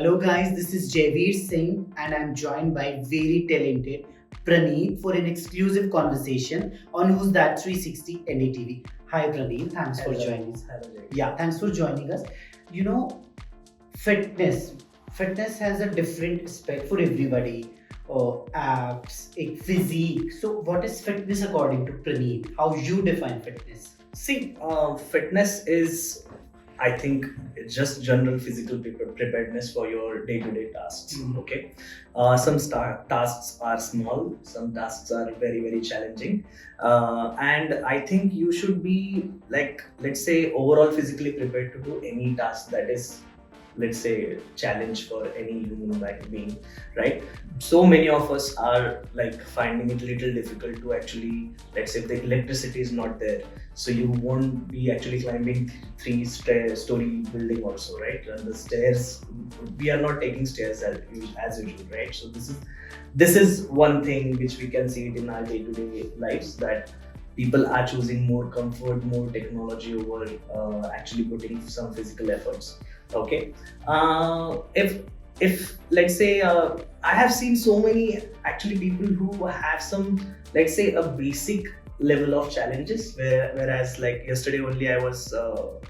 Hello guys, this is Javeer Singh and I'm joined by very talented Pranit for an exclusive conversation on Who's That 360 NDTV. Hi Pranit, thanks for joining us. Hello, Jay. Yeah, thanks for joining us. You know, fitness. Fitness has a different aspect for everybody. Abs, physique. So what is fitness according to Pranit? How you define fitness? See, fitness is, I think, just general physical preparedness for your day-to-day tasks. Okay, some tasks are small, some tasks are very very challenging, and I think you should be like, let's say, overall physically prepared to do any task that is, let's say, challenge for any human being, right? So many of us are like finding it a little difficult to actually, let's say, if the electricity is not there, so you won't be actually climbing three-story building also, right? And the stairs, we are not taking stairs as usual, right? So this is one thing which we can see it in our day-to-day lives, that people are choosing more comfort, more technology over actually putting some physical efforts. Okay, if let's say, I have seen so many actually people who have some, let's say, a basic level of challenges, whereas like yesterday only I was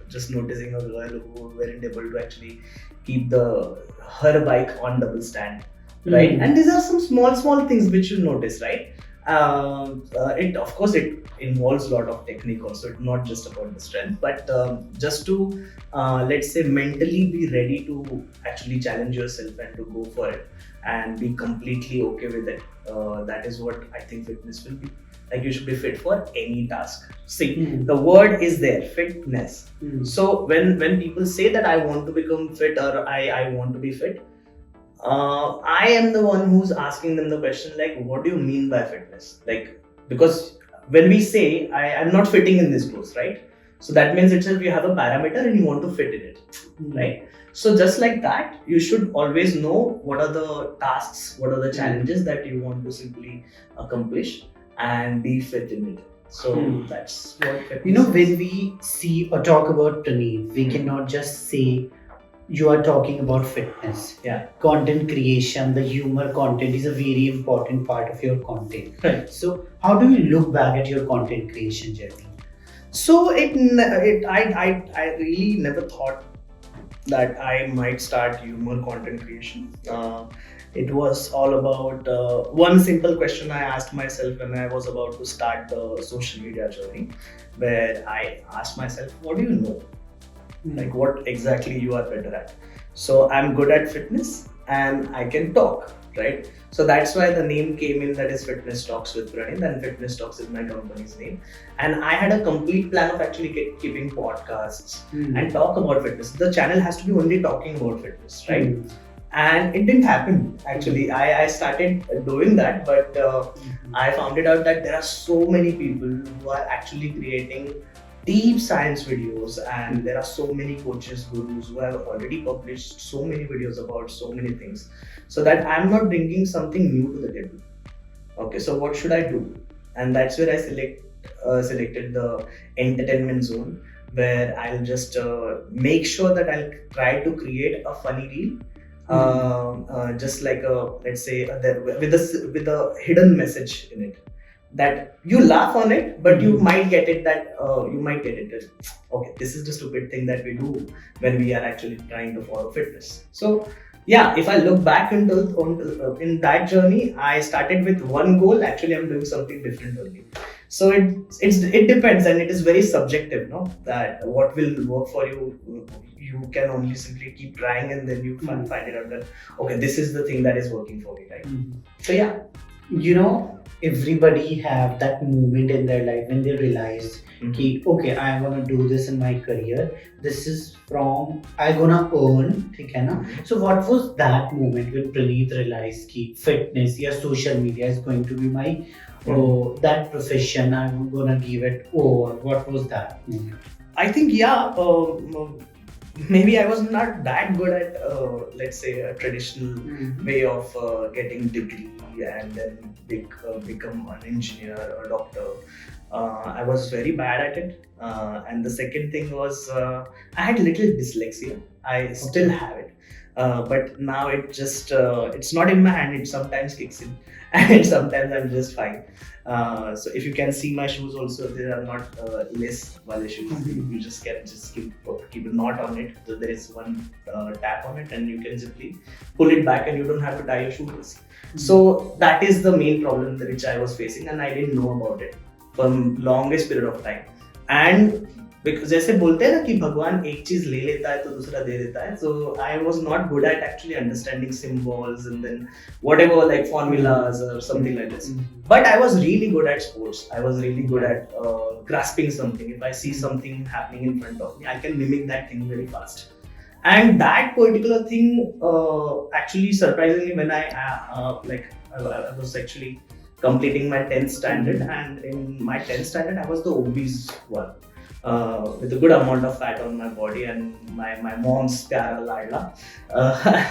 just noticing a girl who weren't able to actually keep her bike on double stand, right? And these are some small things which you notice, right? It, of course, it involves a lot of technique also. It's not just about the strength, but just to let's say mentally be ready to actually challenge yourself and to go for it and be completely okay with it. That is what I think fitness will be. Like, you should be fit for any task. See, the word is there, fitness. So when people say that I want to become fit, or I want to be fit, I am the one who's asking them the question, like, what do you mean by fitness? Like, because when we say I'm not fitting in this clothes, right? So that means itself you have a parameter and you want to fit in it, right? So just like that, you should always know what are the tasks, what are the challenges that you want to simply accomplish and be fit in it. So that's what fitness You know, is. when we see or talk about Pranit, we cannot just say you are talking about fitness. Yeah. Content creation, the humor content is a very important part of your content. Right. So, how do you look back at your content creation journey? So I really never thought that I might start humor content creation. It was all about one simple question I asked myself when I was about to start the social media journey, where I asked myself, what do you know? Like, what exactly you are better at? So I'm good at fitness and I can talk, right? So that's why the name came in, that is Fitness Talks with Pranit, and Fitness Talks is my company's name. And I had a complete plan of actually keeping podcasts and talk about fitness. The channel has to be only talking about fitness, right? And it didn't happen actually. I started doing that, but I found it out that there are so many people who are actually creating deep science videos, and there are so many coaches, gurus who have already published so many videos about so many things, so that I'm not bringing something new to the table. Okay, so what should I do? And that's where I selected the entertainment zone, where I'll just make sure that I'll try to create a funny reel, just like a, let's say, with a hidden message in it, that you laugh on it, but you might get it that okay, this is the stupid thing that we do when we are actually trying to follow fitness. So yeah, if I look back in that journey, I started with one goal. Actually, I'm doing something different only. So it depends, and it is very subjective, no? That what will work for you, you can only simply keep trying, and then you find it out that, okay, this is the thing that is working for me, right? So yeah. You know, everybody have that moment in their life when they realize, okay, I'm gonna do this in my career. This is from I gonna earn, ठीक है ना? So what was that moment when Pranit realized कि fitness या social media is going to be my that profession? I'm gonna give it over. What was that moment? I think, yeah, maybe I was not that good at, let's say, a traditional way of getting degree and then become an engineer or doctor. I was very bad at it. And the second thing was, I had little dyslexia. I still have it. But now it's not in my hand. It sometimes kicks in, and sometimes I'm just fine. So if you can see my shoes also, they are not lace wale shoes. You just can just keep a knot on it. So there is one tap on it, and you can simply pull it back, and you don't have to tie your shoelace. So that is the main problem which I was facing, and I didn't know about it for longest period of time. And जैसे बोलते हैं ना कि भगवान एक चीज ले लेता है तो दूसरा दे देता है, so I was not good at actually understanding symbols and then whatever like formulas or something like this. But I was really good at sports. I was really good at grasping something. If I see something happening in front of me, I can mimic that thing very fast. And that particular thing actually surprisingly when I was actually completing my 10th standard, and in my 10th standard I was the obese one. With a good amount of fat on my body and my mom's pyara ladla,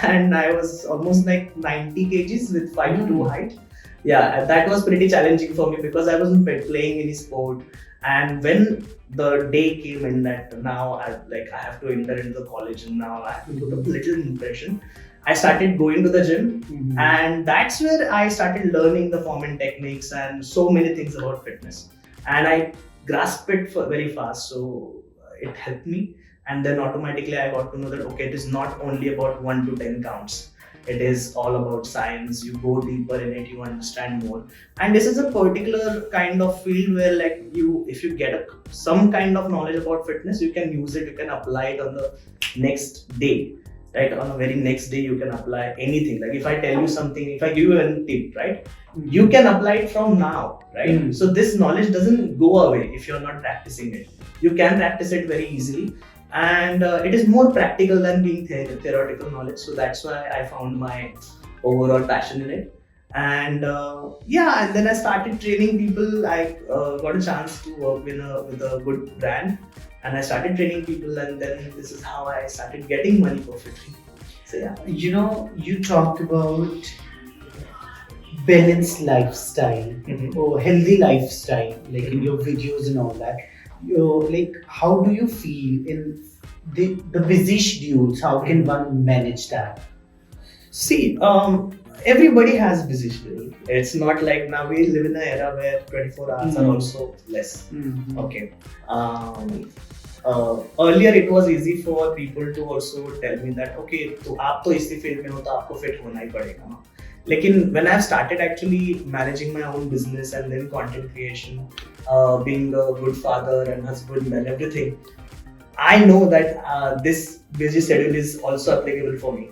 and I was almost like 90 kgs with 5'2" height. Yeah, and that was pretty challenging for me because I wasn't playing any sport. And when the day came in that now I have to enter into the college and now I have to put a little impression, I started going to the gym, and that's where I started learning the form and techniques and so many things about fitness. And I grasped it very fast, so it helped me. And then automatically I got to know that okay, it is not only about 1 to 10 counts. It is all about science. You go deeper in it, you understand more. And this is a particular kind of field where if you get some kind of knowledge about fitness, you can use it, you can apply it on the next day. Right, on the very next day you can apply anything. Like if I tell you something, if I give you a tip, right, you can apply it from now, right? So this knowledge doesn't go away if you're not practicing it. You can practice it very easily, and it is more practical than being theoretical knowledge. So that's why I found my overall passion in it. And and then I started training people. I got a chance to work with a good brand, and I started training people, and then this is how I started getting money perfectly. So yeah. You talked about balanced lifestyle or healthy lifestyle, like in your videos and all that. How do you feel in the busy schedules? How can one manage that? See, everybody has busy schedule. It's not like now we live in an era where 24 hours are also less. Okay. Earlier it was easy for people to also tell me that okay, तो आप तो इसी field में हो तो आपको fit होना ही पड़ेगा ना. लेकिन when I started actually managing my own business and then content creation, being a good father and husband and everything, I know that this busy schedule is also applicable for me.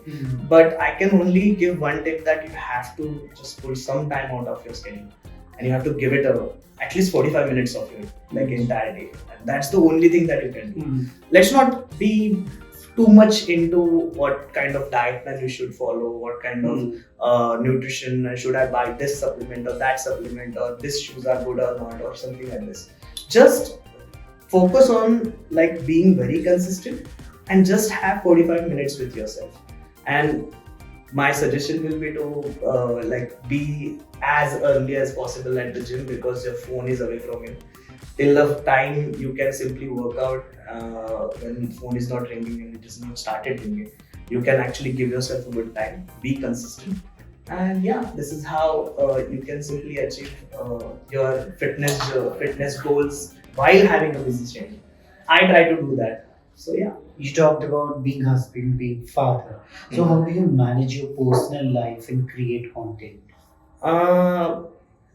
But I can only give one tip, that you have to just pull some time out of your schedule, and you have to give it at least 45 minutes of your entire day. And that's the only thing that you can do. Let's not be too much into what kind of diet plan you should follow, what kind of nutrition, should I buy this supplement or that supplement, or this shoes are good or not, or something like this. Just focus on being very consistent and just have 45 minutes with yourself. And my suggestion will be to be as early as possible at the gym, because your phone is away from you. Till the time you can simply work out, when phone is not ringing and it is not started ringing, you can actually give yourself a good time, be consistent. And yeah, this is how you can simply achieve your fitness goals while having a busy schedule. I try to do that. So yeah. You talked about being husband, being father. So how do you manage your personal life and create content?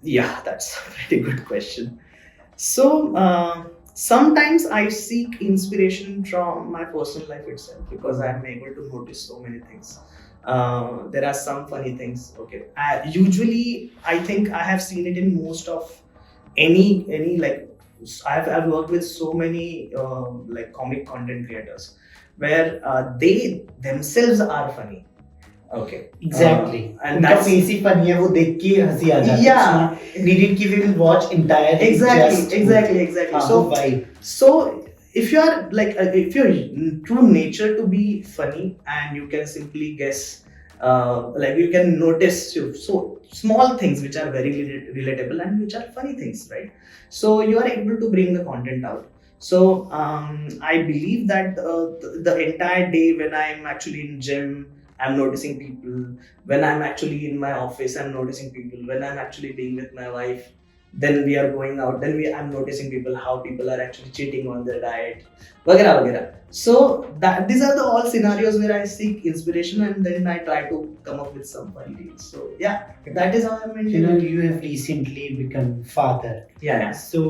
Yeah, that's a pretty good question. So sometimes I seek inspiration from my personal life itself, because I'm able to notice so many things. There are some funny things. Okay, usually I think I have seen it in most of any I've worked with so many comic content creators where they themselves are funny. Okay. Exactly. And that's face he funny है, वो देख के हंसी आ जाती है. Yeah. It's not needed कि we will watch entire. Exactly. So if you are if you're true nature to be funny, and you can simply guess, you can notice so small things which are very relatable and which are funny things, right? So you are able to bring the content out. So I believe that the entire day when I'm actually in gym I'm noticing people when I'm actually in my office. I'm noticing people when I'm actually being with my wife. Then we are going out. I'm noticing people, how people are actually cheating on their diet, वगैरह वगैरह. So that these are the all scenarios where I seek inspiration, and then I try to come up with some funny deals. So yeah, that is how I'm into You know, it. you have recently become father. Yeah, yeah. So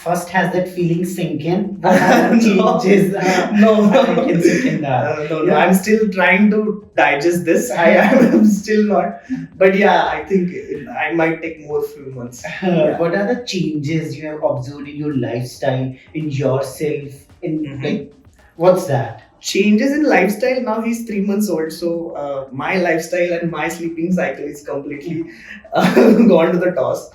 first, has that feeling sink in? What are the No. changes? No, I can second that. no, Yeah. I'm still trying to digest this. I am still not, but yeah, I think I might take more few months. Yeah. What are the changes you have observed in your lifestyle, in yourself, in like, what's that? Changes in lifestyle. Now he's 3 months old, so my lifestyle and my sleeping cycle is completely gone to the toss.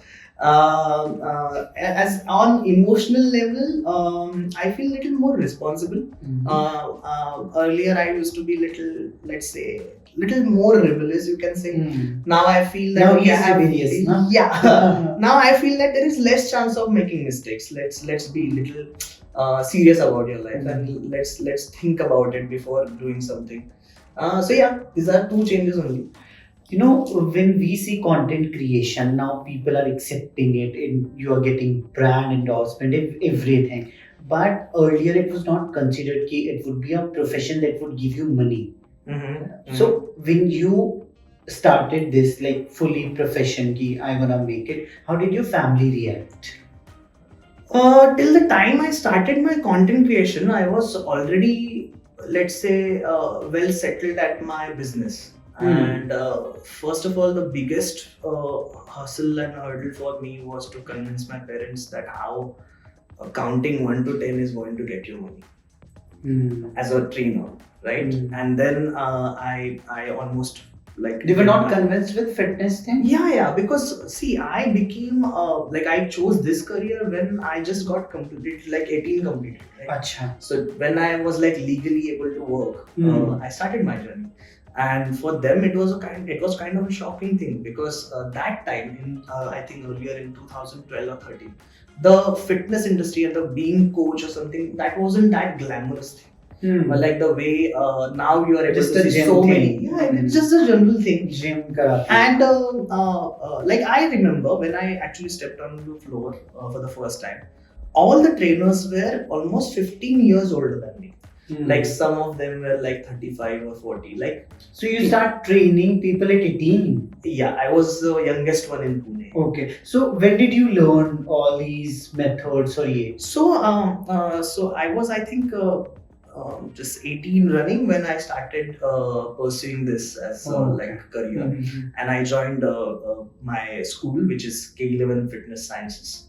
As on emotional level, I feel little more responsible. Earlier I used to be little, let's say, little more rebellious, you can say. Now I feel that Now okay, he's rebellious, no? yeah. Now I feel that there is less chance of making mistakes. Let's be little serious about your life, and let's think about it before doing something. So yeah, these are two changes only. You know, when we see content creation, now people are accepting it, and you are getting brand endorsement, everything. But earlier it was not considered कि it would be a profession that would give you money. So when you started this like fully profession ki I'm gonna make it, how did your family react? Till the time I started my content creation, I was already, let's say, well settled at my business. And first of all, the biggest hustle and hurdle for me was to convince my parents that how counting 1 to 10 is going to get you money as a trainer, right? And then I almost like They were not convinced with fitness thing? Yeah, because see, I became like I chose this career when I just got completed, like 18 completed. Right? Acha. So when I was like legally able to work, I started my journey. And for them, it was kind of a shocking thing, because that time in I think earlier in 2012 or 13, the fitness industry and the being coach or something, that wasn't that glamorous thing. But like the way now you are able Just to a see gym so thing. many, it's just a general thing. Gym karate. And like I remember when I actually stepped on the floor for the first time, all the trainers were almost 15 years older than me. Like some of them were like 35 or 40. Like, so you start training people at 18? Yeah, I was the youngest one in Pune. Okay. So when did you learn all these methods or yeah? So I was, I think, just 18 running when I started pursuing this as like career. And I joined my school, which is K11 Fitness Sciences.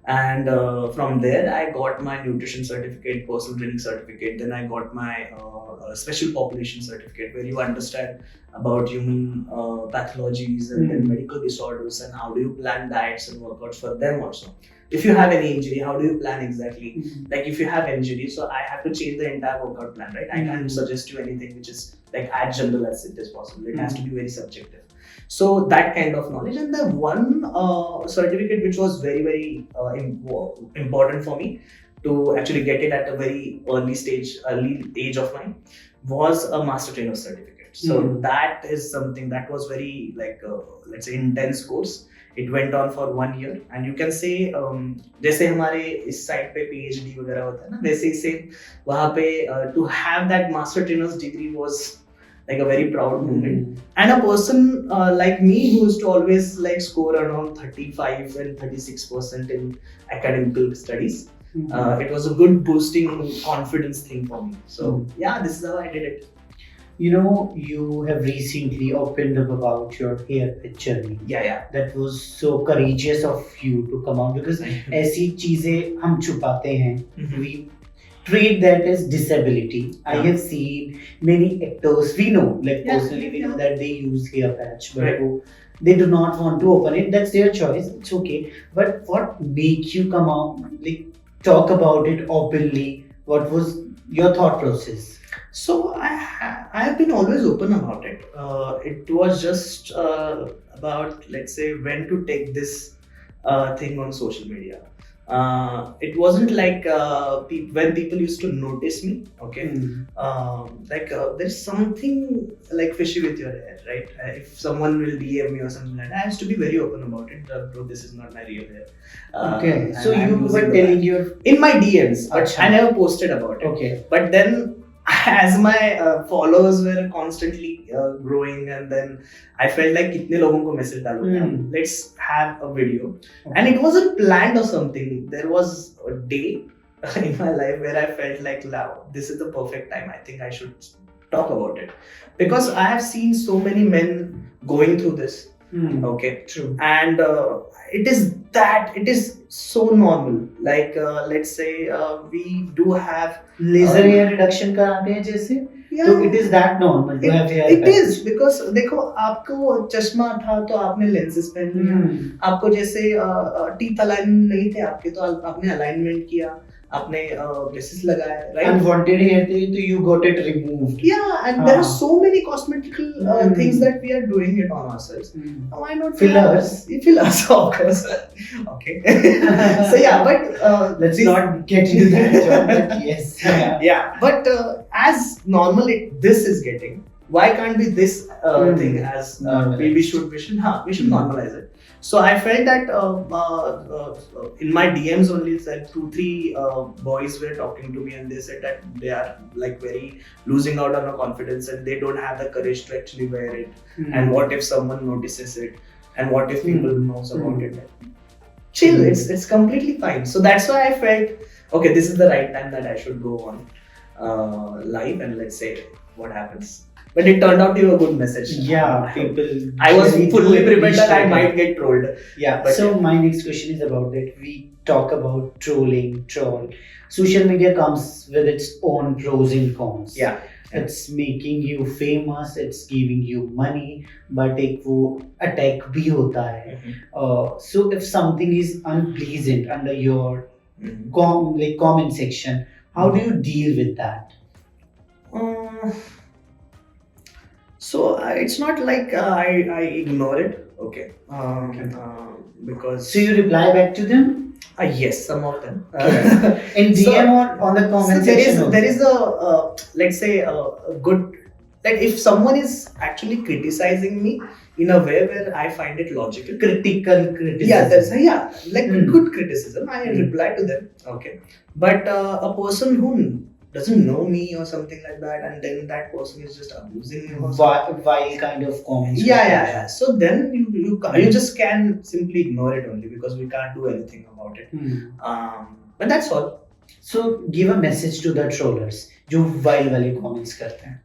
And from there I got my nutrition certificate, personal training certificate. Then I got my special population certificate, where you understand about human pathologies and then medical disorders, and how do you plan diets and workouts for them also. If you have any injury, how do you plan exactly? Like if you have injury, so I have to change the entire workout plan, right? I can't suggest you anything which is like as general as it is possible. It has to be very subjective. So that kind of knowledge. And the one certificate which was very, very important for me to actually get it at a very early age of mine was a master trainer certificate. So that is something that was very like let's say intense course. It went on for 1 year, and you can say जैसे हमारे इस side पे PhD वगैरह होता है ना, वैसे ही से वहाँ पे to have that master trainer's degree was like a very proud moment. And a person like me who used to always like score around 35 and 36% in academic studies, it was a good boosting confidence thing for me. So yeah, this is how I did it. You know, you have recently opened up about your haircut journey. Yeah. That was so courageous of you to come out, because ऐसी चीजें हम छुपाते हैं. We treat that as disability. I have seen many actors, we know, like personally we know that they use hair patch, but they do not want to open it. That's their choice. It's okay. But what make you come out, like talk about it openly? What was your thought process? So I have been always open about it. It was just about, let's say, when to take this thing on social media. It wasn't like when people used to notice me. Okay, there's something like fishy with your hair, right? If someone will DM me or something like that, I used to be very open about it. Bro, this is not my real hair. Okay, so and I'm you using were the telling wax. your In my DMs, but Acha. I never posted about it. okay. But then, as my followers were constantly growing, and then I felt like कितने लोगों को message डालोगे आप? Let's have a video. And it wasn't planned or something. There was a day in my life where I felt like, wow, this is the perfect time. I think I should talk about it. Because I have seen so many men going through this. Okay. True. And it is so normal. Like, let's say we do have laser hair reduction कराते हैं जैसे, तो it is that normal to have hair it is because देखो, आपको चश्मा था तो आपने लेंसेज पहन लिया, आपको जैसे टीथ अलाइनमेंट नहीं थे आपके तो आपने अलाइनमेंट किया, आपने ब्रेसेस लगाए, राइट? अनवांटेड हेयर थे तो you got it removed. Yeah, and there are so many cosmetical things that we are doing it on ourselves. Why not Fillers? Fillers, of course. Okay. So yeah, but Let's not get into that, John, but yes. yeah, but as normal this is getting, why can't be this thing as we should normalize it. So I felt that in my DMs only, it's like 2-3 boys were talking to me, and they said that they are like very losing out on the confidence, and they don't have the courage to actually wear it. And what if someone notices it, and what if people knows about it? Chill, it's completely fine. So that's why I felt, okay, this is the right time that I should go on live and let's say what happens. But it turned out to be a good message. Yeah, people. I was really fully do prepared that I appreciate might it. get trolled. Yeah. But So my next question is about that. We talk about troll. Social media comes with its own pros and cons. Yeah. It's making you famous. It's giving you money. But एक वो attack भी होता है. So if something is unpleasant under your comment section, how do you deal with that? So it's not like I ignore it, okay? Because So you reply back to them? Yes, some of them. In DM or on the comment section? There is a let's say a good, like if someone is actually criticizing me in a way where I find it logical, critical criticism. like good criticism, I reply to them, okay? But a person who doesn't know me or something like that, and then that person is just abusing me or Vile kind of comments. yeah. So then you just can simply ignore it only, because we can't do anything about it. But that's all. So give a message to the trollers जो vile वाले comments करते हैं.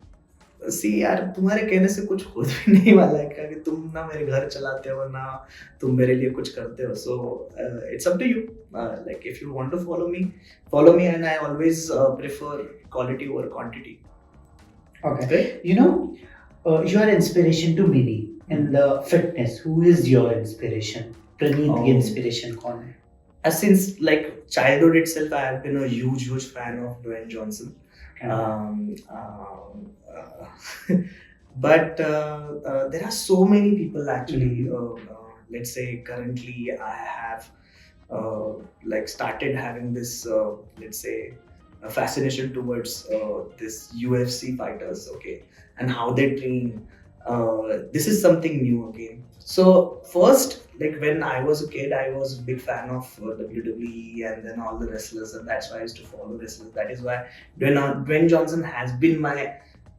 सी यार, तुम्हारे कहने से कुछ होने भी नहीं वाला है, क्योंकि तुम ना मेरे घर चलाते हो ना तुम मेरे लिए कुछ करते हो. So it's up to you. Like if you want to follow me, and I always prefer quality over quantity. Okay. You know, you are inspiration to many in the fitness. Who is your inspiration? Pranit की inspiration कौन है? Since like childhood itself, I have been a huge fan of Dwayne Johnson. But there are so many people actually. Let's say currently I have like started having this let's say a fascination towards this UFC fighters, okay, and how they train. This is something new again. So first, like when I was a kid, I was a big fan of WWE and then all the wrestlers, and that's why I used to follow wrestlers. That is why Dwayne Johnson has been my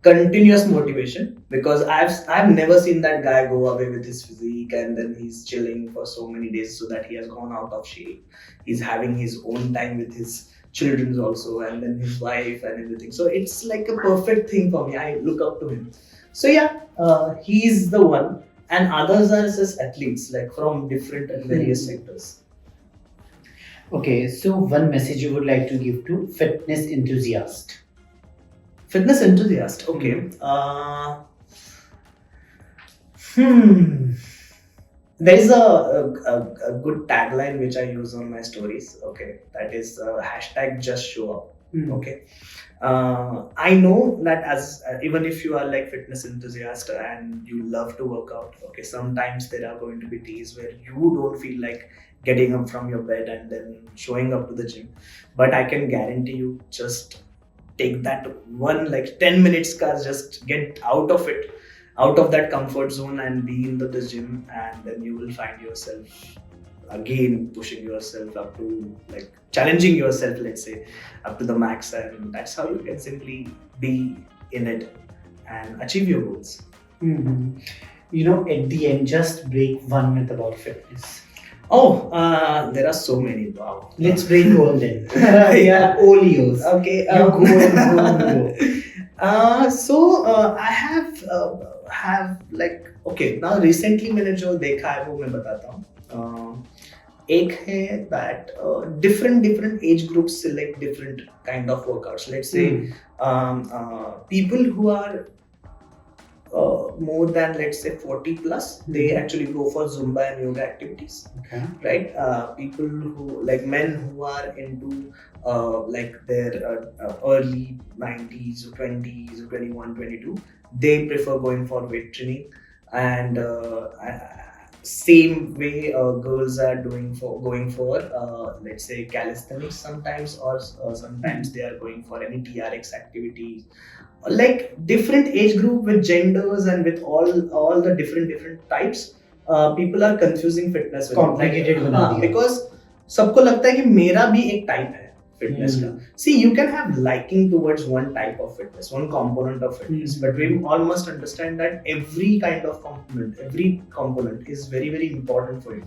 continuous motivation, because I've never seen that guy go away with his physique and then he's chilling for so many days, so that he has gone out of shape. He's having his own time with his children also, and then his wife and everything. So it's like a perfect thing for me. I look up to him. So yeah, he's the one, and others are just athletes, like from different and various sectors. Okay, so one message you would like to give to fitness enthusiast. Fitness enthusiast, okay. There is a good tagline which I use on my stories, okay. That is hashtag just show up. Okay. I know that as even if you are like fitness enthusiast and you love to work out, okay, sometimes there are going to be days where you don't feel like getting up from your bed and then showing up to the gym. But I can guarantee you, just take that one like 10 minutes car, just get out of it, out of that comfort zone and be in the gym, and then you will find yourself again pushing yourself up to, like, challenging yourself, let's say, up to the max, and that's how you can simply be in it and achieve your goals. Mhm. At the end, just break one myth about fitness. Oh, there are so many. Wow. Let's break all then. Yeah, all yours. Okay. You go and go. I have like, okay, now recently मैंने जो देखा है वो मैं बताता हूँ. एक है that different age groups select different kind of workouts. Let's say people who are more than, let's say, 40 plus, they actually go for Zumba and yoga activities. Okay. Right? People who, like men who are into like their early 90s or 20s or 21, 22, they prefer going for weight training. And same way girls are going for let's say calisthenics sometimes, or sometimes they are going for any TRX activities. Like different age group with genders and with all the different types, people are confusing fitness with Complicated बना दिया. because सबको लगता है कि मेरा भी एक type है fitness का. See, you can have liking towards one type of fitness, one component of fitness, but we all must understand that every kind of component, every component is very, very important for you.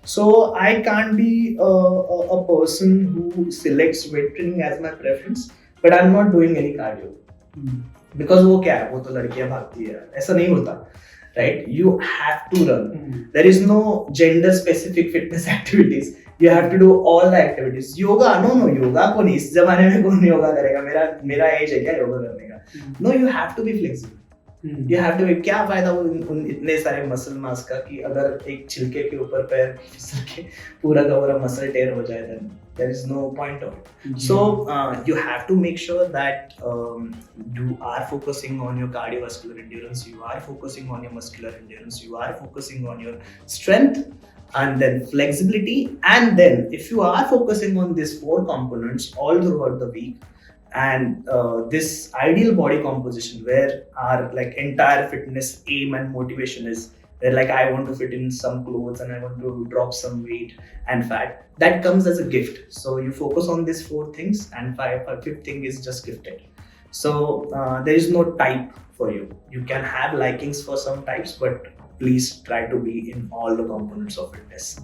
So I can't be a person who selects weight training as my preference, but I'm not doing any cardio. Because वो क्या है, वो तो लड़कियां भागती है, ऐसा नहीं होता. Right? You have to run. There is no gender specific fitness activities. You have to do all the activities. Yoga, no, yoga को नहीं, इस जमाने में कौन योगा करेगा, मेरा एज है क्या योगा करने का. No, you have to be flexible. You have to be, क्या फायदा उन इतने सारे मसल मास का कि अगर एक छिलके के ऊपर पैर फिसल के पूरा का पूरा मसल टेयर हो जाए, then there is no point of it. So you have to make sure that you are focusing on your cardiovascular endurance, you are focusing on your muscular endurance, you are focusing on your strength, and then flexibility. And then if you are focusing on these 4 components all throughout the week, and this ideal body composition where our like entire fitness aim and motivation is, where like I want to fit in some clothes and I want to drop some weight and fat, that comes as a gift. So you focus on these 4 things, and fifth thing is just gifted. So there is no type for you. You can have likings for some types, but please try to be in all the components of fitness.